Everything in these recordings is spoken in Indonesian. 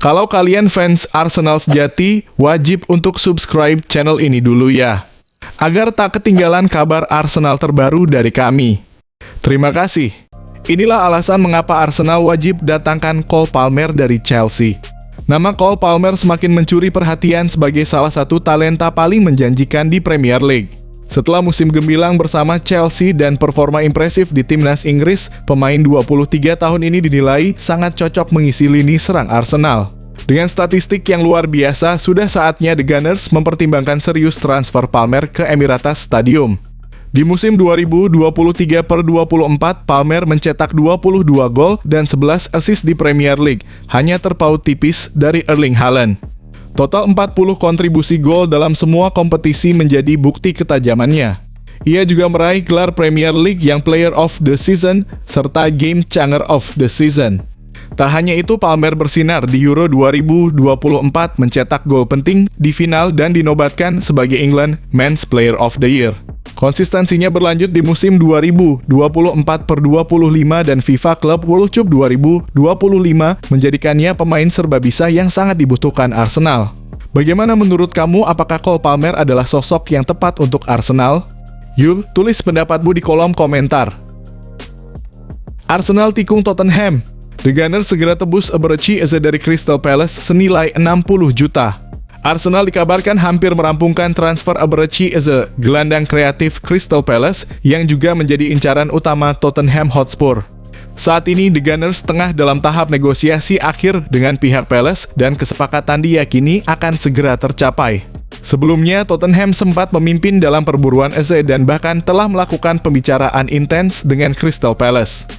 Kalau kalian fans Arsenal sejati, wajib untuk subscribe channel ini dulu ya, agar tak ketinggalan kabar Arsenal terbaru dari kami. Terima kasih. Inilah alasan mengapa Arsenal wajib datangkan Cole Palmer dari Chelsea. Nama Cole Palmer semakin mencuri perhatian sebagai salah satu talenta paling menjanjikan di Premier League. Setelah musim gemilang bersama Chelsea dan performa impresif di timnas Inggris, pemain 23 tahun ini dinilai sangat cocok mengisi lini serang Arsenal. Dengan statistik yang luar biasa, sudah saatnya The Gunners mempertimbangkan serius transfer Palmer ke Emirates Stadium. Di musim 2023/24, Palmer mencetak 22 gol dan 11 assist di Premier League, hanya terpaut tipis dari Erling Haaland. Total 40 kontribusi gol dalam semua kompetisi menjadi bukti ketajamannya. Ia juga meraih gelar Premier League yang Player of the Season serta Game Changer of the Season. Tak hanya itu, Palmer bersinar di Euro 2024 mencetak gol penting di final dan dinobatkan sebagai England Men's Player of the Year. Konsistensinya berlanjut di musim 2024/25 dan FIFA Club World Cup 2025 menjadikannya pemain serba bisa yang sangat dibutuhkan Arsenal. Bagaimana menurut kamu, apakah Cole Palmer adalah sosok yang tepat untuk Arsenal? Yuk, tulis pendapatmu di kolom komentar. Arsenal tikung Tottenham. The Gunners segera tebus Eberechi Eze dari Crystal Palace senilai 60 juta. Arsenal dikabarkan hampir merampungkan transfer Eberechi Eze, gelandang kreatif Crystal Palace, yang juga menjadi incaran utama Tottenham Hotspur. Saat ini, The Gunners tengah dalam tahap negosiasi akhir dengan pihak Palace dan kesepakatan diyakini akan segera tercapai. Sebelumnya, Tottenham sempat memimpin dalam perburuan Eze dan bahkan telah melakukan pembicaraan intens dengan Crystal Palace.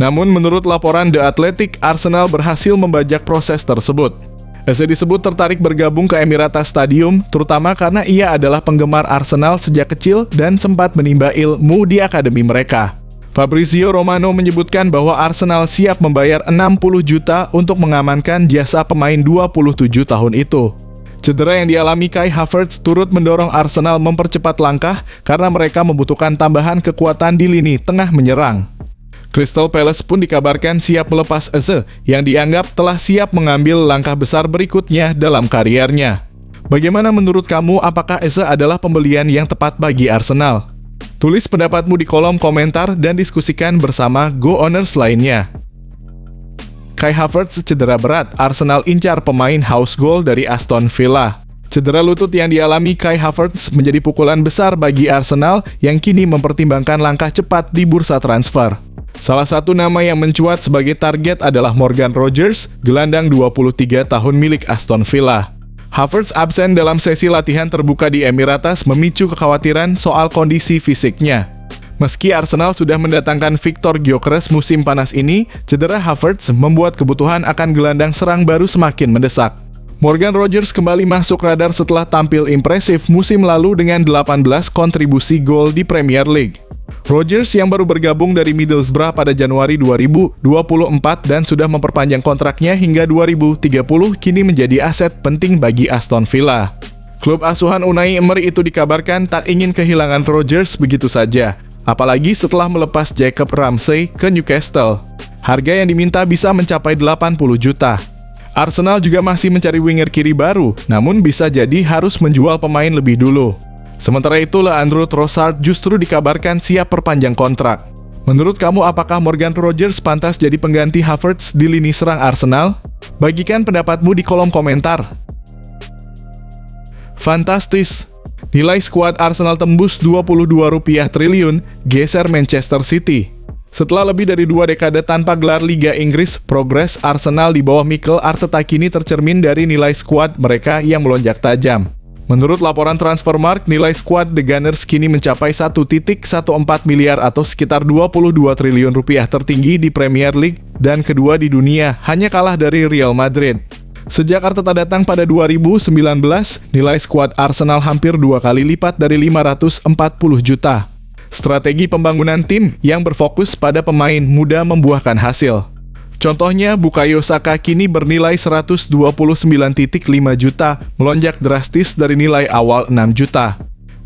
Namun, menurut laporan The Athletic, Arsenal berhasil membajak proses tersebut. Eze disebut tertarik bergabung ke Emirates Stadium, terutama karena ia adalah penggemar Arsenal sejak kecil dan sempat menimba ilmu di akademi mereka. Fabrizio Romano menyebutkan bahwa Arsenal siap membayar 60 juta untuk mengamankan jasa pemain 27 tahun itu. Cedera yang dialami Kai Havertz turut mendorong Arsenal mempercepat langkah karena mereka membutuhkan tambahan kekuatan di lini tengah menyerang. Crystal Palace pun dikabarkan siap melepas Eze, yang dianggap telah siap mengambil langkah besar berikutnya dalam kariernya. Bagaimana menurut kamu, apakah Eze adalah pembelian yang tepat bagi Arsenal? Tulis pendapatmu di kolom komentar dan diskusikan bersama Go Owners lainnya. Kai Havertz cedera berat, Arsenal incar pemain house goal dari Aston Villa. Cedera lutut yang dialami Kai Havertz menjadi pukulan besar bagi Arsenal yang kini mempertimbangkan langkah cepat di bursa transfer. Salah satu nama yang mencuat sebagai target adalah Morgan Rogers, gelandang 23 tahun milik Aston Villa. Havertz absen dalam sesi latihan terbuka di Emirates memicu kekhawatiran soal kondisi fisiknya. Meski Arsenal sudah mendatangkan Victor Gyökeres musim panas ini, cedera Havertz membuat kebutuhan akan gelandang serang baru semakin mendesak. Morgan Rogers kembali masuk radar setelah tampil impresif musim lalu dengan 18 kontribusi gol di Premier League. Rogers yang baru bergabung dari Middlesbrough pada Januari 2024 dan sudah memperpanjang kontraknya hingga 2030 kini menjadi aset penting bagi Aston Villa. Klub asuhan Unai Emery itu dikabarkan tak ingin kehilangan Rogers begitu saja, apalagi setelah melepas Jacob Ramsey ke Newcastle. Harga yang diminta bisa mencapai 80 juta. Arsenal juga masih mencari winger kiri baru, namun bisa jadi harus menjual pemain lebih dulu. Sementara itu, Leandro Trossard justru dikabarkan siap perpanjang kontrak. Menurut kamu, apakah Morgan Rogers pantas jadi pengganti Havertz di lini serang Arsenal? Bagikan pendapatmu di kolom komentar. Fantastis! Nilai skuad Arsenal tembus Rp22 triliun, geser Manchester City. Setelah lebih dari 2 dekade tanpa gelar Liga Inggris, progres Arsenal di bawah Mikel Arteta kini tercermin dari nilai skuad mereka yang melonjak tajam. Menurut laporan Transfermarkt, nilai skuad The Gunners kini mencapai 1,14 miliar atau sekitar 22 triliun rupiah, tertinggi di Premier League dan kedua di dunia, hanya kalah dari Real Madrid. Sejak Arteta datang pada 2019, nilai skuad Arsenal hampir 2 kali lipat dari 540 juta. Strategi pembangunan tim yang berfokus pada pemain muda membuahkan hasil. Contohnya, Bukayo Saka kini bernilai 129,5 juta, melonjak drastis dari nilai awal 6 juta.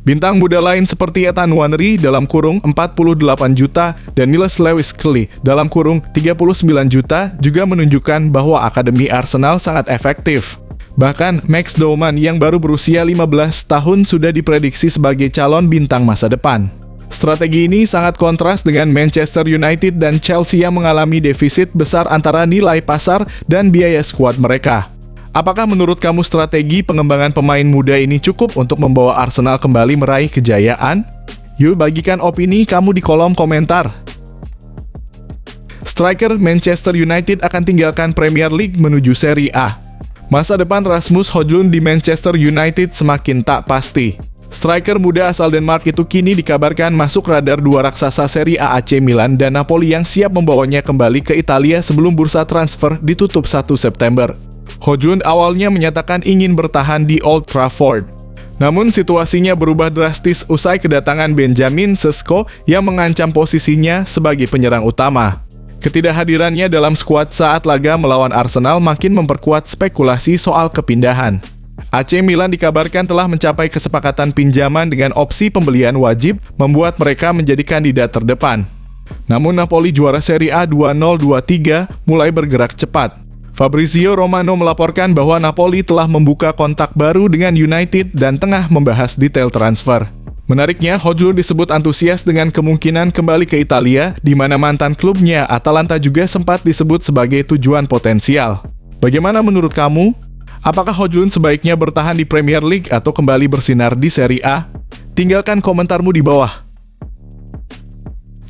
Bintang muda lain seperti Ethan Nwaneri dalam kurung 48 juta dan Miles Lewis-Kelly dalam kurung 39 juta juga menunjukkan bahwa Akademi Arsenal sangat efektif. Bahkan Max Dorman yang baru berusia 15 tahun sudah diprediksi sebagai calon bintang masa depan. Strategi ini sangat kontras dengan Manchester United dan Chelsea yang mengalami defisit besar antara nilai pasar dan biaya skuad mereka. Apakah menurut kamu strategi pengembangan pemain muda ini cukup untuk membawa Arsenal kembali meraih kejayaan? Yuk bagikan opini kamu di kolom komentar. Striker Manchester United akan tinggalkan Premier League menuju Serie A. Masa depan Rasmus Højlund di Manchester United semakin tak pasti. Striker muda asal Denmark itu kini dikabarkan masuk radar dua raksasa Serie A AC Milan dan Napoli yang siap membawanya kembali ke Italia sebelum bursa transfer ditutup 1 September. Højlund awalnya menyatakan ingin bertahan di Old Trafford. Namun situasinya berubah drastis usai kedatangan Benjamin Sesko yang mengancam posisinya sebagai penyerang utama. Ketidakhadirannya dalam skuad saat laga melawan Arsenal makin memperkuat spekulasi soal kepindahan. AC Milan dikabarkan telah mencapai kesepakatan pinjaman dengan opsi pembelian wajib membuat mereka menjadi kandidat terdepan. Namun Napoli juara Serie A 2023 mulai bergerak cepat. Fabrizio Romano melaporkan bahwa Napoli telah membuka kontak baru dengan United dan tengah membahas detail transfer. Menariknya, Højlund disebut antusias dengan kemungkinan kembali ke Italia, di mana mantan klubnya Atalanta juga sempat disebut sebagai tujuan potensial. Bagaimana menurut kamu? Apakah Højlund sebaiknya bertahan di Premier League atau kembali bersinar di Serie A? Tinggalkan komentarmu di bawah.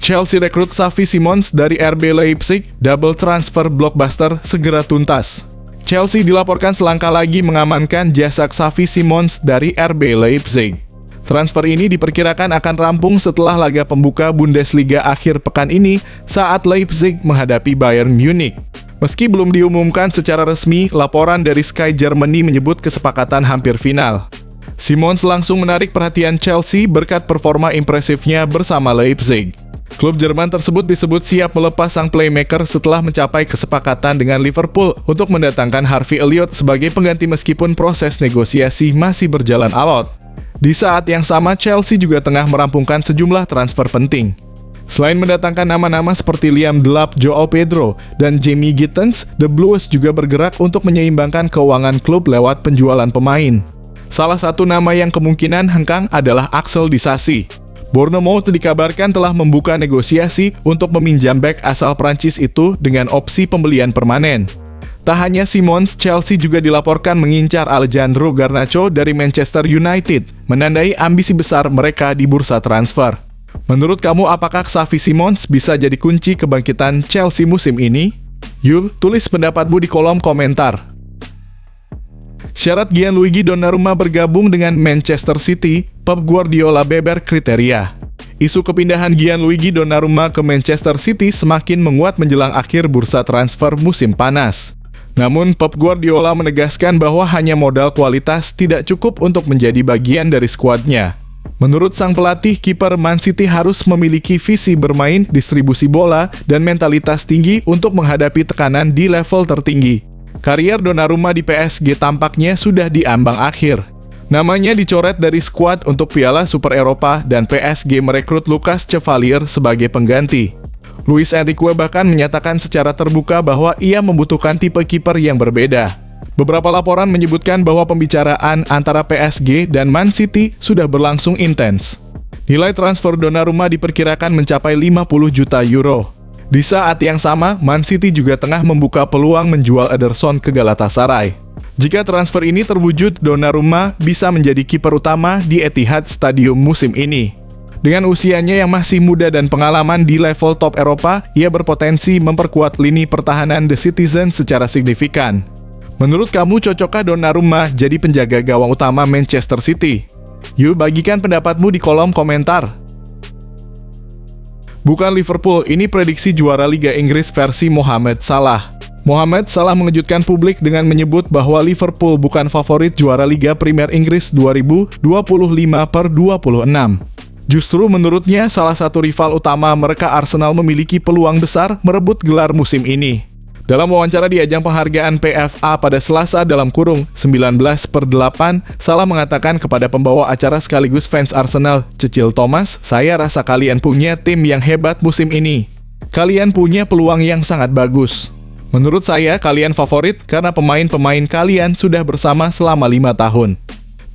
Chelsea rekrut Xavi Simons dari RB Leipzig, double transfer blockbuster segera tuntas. Chelsea dilaporkan selangkah lagi mengamankan jasa Xavi Simons dari RB Leipzig. Transfer ini diperkirakan akan rampung setelah laga pembuka Bundesliga akhir pekan ini saat Leipzig menghadapi Bayern Munich. Meski belum diumumkan secara resmi, laporan dari Sky Germany menyebut kesepakatan hampir final. Simons langsung menarik perhatian Chelsea berkat performa impresifnya bersama Leipzig. Klub Jerman tersebut disebut siap melepas sang playmaker setelah mencapai kesepakatan dengan Liverpool untuk mendatangkan Harvey Elliott sebagai pengganti meskipun proses negosiasi masih berjalan alot. Di saat yang sama, Chelsea juga tengah merampungkan sejumlah transfer penting. Selain mendatangkan nama-nama seperti Liam Delap, Joao Pedro, dan Jamie Gittens, The Blues juga bergerak untuk menyeimbangkan keuangan klub lewat penjualan pemain. Salah satu nama yang kemungkinan hengkang adalah Axel Disasi. Bournemouth dikabarkan telah membuka negosiasi untuk meminjam bek asal Prancis itu dengan opsi pembelian permanen. Tak hanya Simons, Chelsea juga dilaporkan mengincar Alejandro Garnacho dari Manchester United, menandai ambisi besar mereka di bursa transfer. Menurut kamu, apakah Xavi Simons bisa jadi kunci kebangkitan Chelsea musim ini? Yuk, tulis pendapatmu di kolom komentar. Syarat Gianluigi Donnarumma bergabung dengan Manchester City, Pep Guardiola beber kriteria. Isu kepindahan Gianluigi Donnarumma ke Manchester City semakin menguat menjelang akhir bursa transfer musim panas. Namun, Pep Guardiola menegaskan bahwa hanya modal kualitas tidak cukup untuk menjadi bagian dari skuadnya. Menurut sang pelatih, kiper Man City harus memiliki visi bermain, distribusi bola, dan mentalitas tinggi untuk menghadapi tekanan di level tertinggi. Karier Donnarumma di PSG tampaknya sudah di ambang akhir. Namanya dicoret dari skuad untuk Piala Super Eropa dan PSG merekrut Lucas Chevalier sebagai pengganti. Luis Enrique bahkan menyatakan secara terbuka bahwa ia membutuhkan tipe kiper yang berbeda. Beberapa laporan menyebutkan bahwa pembicaraan antara PSG dan Man City sudah berlangsung intens. Nilai transfer Donnarumma diperkirakan mencapai 50 juta euro. Di saat yang sama, Man City juga tengah membuka peluang menjual Ederson ke Galatasaray. Jika transfer ini terwujud, Donnarumma bisa menjadi kiper utama di Etihad Stadium musim ini. Dengan usianya yang masih muda dan pengalaman di level top Eropa, ia berpotensi memperkuat lini pertahanan The Citizens secara signifikan. Menurut kamu, cocokkah Donnarumma jadi penjaga gawang utama Manchester City? Yuk bagikan pendapatmu di kolom komentar. Bukan Liverpool, ini prediksi juara Liga Inggris versi Mohamed Salah. Mohamed Salah mengejutkan publik dengan menyebut bahwa Liverpool bukan favorit juara Liga Premier Inggris 2025/26. Justru menurutnya, salah satu rival utama mereka Arsenal memiliki peluang besar merebut gelar musim ini. Dalam wawancara di ajang penghargaan PFA pada Selasa dalam kurung 19/8, Salah mengatakan kepada pembawa acara sekaligus fans Arsenal, Cecil Thomas, "Saya rasa kalian punya tim yang hebat musim ini. Kalian punya peluang yang sangat bagus. Menurut saya, kalian favorit karena pemain-pemain kalian sudah bersama selama 5 tahun.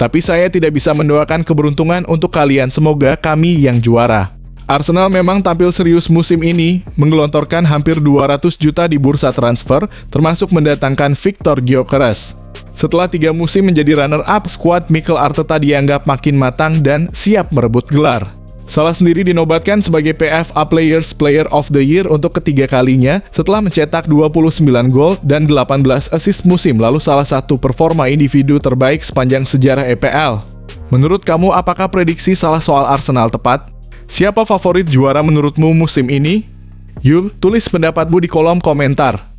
Tapi saya tidak bisa mendoakan keberuntungan untuk kalian, semoga kami yang juara." Arsenal memang tampil serius musim ini, menggelontorkan hampir 200 juta di bursa transfer, termasuk mendatangkan Victor Gyökeres. Setelah 3 musim menjadi runner-up, skuad Mikel Arteta dianggap makin matang dan siap merebut gelar. Salah sendiri dinobatkan sebagai PFA Players Player of the Year untuk ketiga kalinya setelah mencetak 29 gol dan 18 assist musim lalu salah satu performa individu terbaik sepanjang sejarah EPL. Menurut kamu, apakah prediksi Salah soal Arsenal tepat? Siapa favorit juara menurutmu musim ini? Yuk, tulis pendapatmu di kolom komentar.